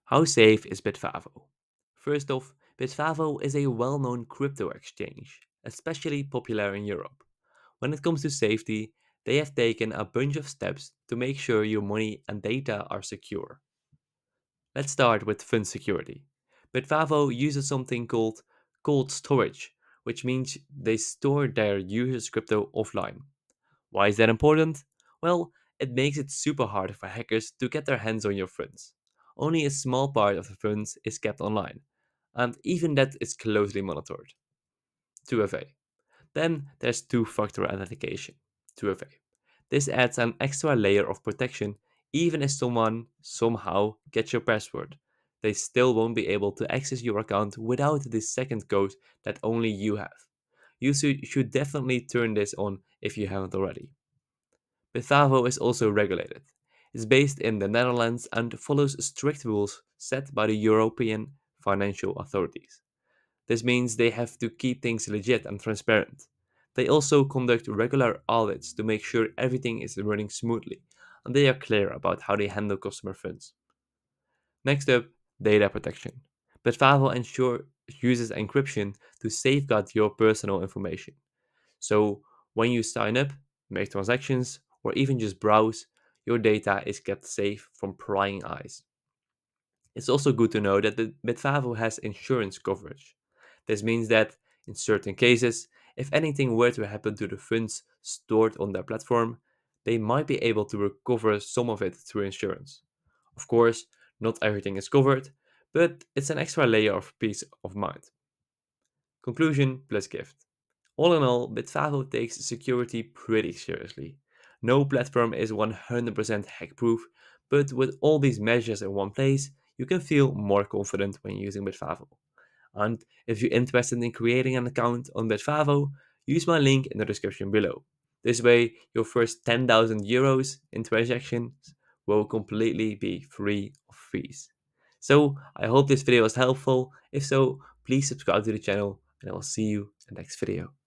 How safe is Bitvavo? First off, Bitvavo is a well known crypto exchange, especially popular in Europe. When it comes to safety, they have taken a bunch of steps to make sure your money and data are secure. Let's start with fund security. Bitvavo uses something called cold storage, which means they store their users' crypto offline. Why is that important? Well, it makes it super hard for hackers to get their hands on your funds. Only a small part of the funds is kept online, and even that is closely monitored. 2FA. Then there's two factor authentication. 2FA. This adds an extra layer of protection even if someone somehow gets your password. They still won't be able to access your account without this second code that only you have. You should definitely turn this on if you haven't already. Bitvavo is also regulated. It's based in the Netherlands and follows strict rules set by the European financial authorities. This means they have to keep things legit and transparent. They also conduct regular audits to make sure everything is running smoothly, and they are clear about how they handle customer funds. Next up, data protection. Bitvavo uses encryption to safeguard your personal information. So when you sign up, make transactions, or even just browse, your data is kept safe from prying eyes. It's also good to know that the Bitvavo has insurance coverage. This means that in certain cases, if anything were to happen to the funds stored on their platform, they might be able to recover some of it through insurance. Of course, not everything is covered, but it's an extra layer of peace of mind. Conclusion plus gift. All in all, Bitvavo takes security pretty seriously. No platform is 100% hack proof, but with all these measures in one place, you can feel more confident when using Bitvavo. And if you're interested in creating an account on Bitvavo, use my link in the description below. This way, your first 10,000 euros in transactions will completely be free of fees. So, I hope this video was helpful. If so, please subscribe to the channel and I will see you in the next video.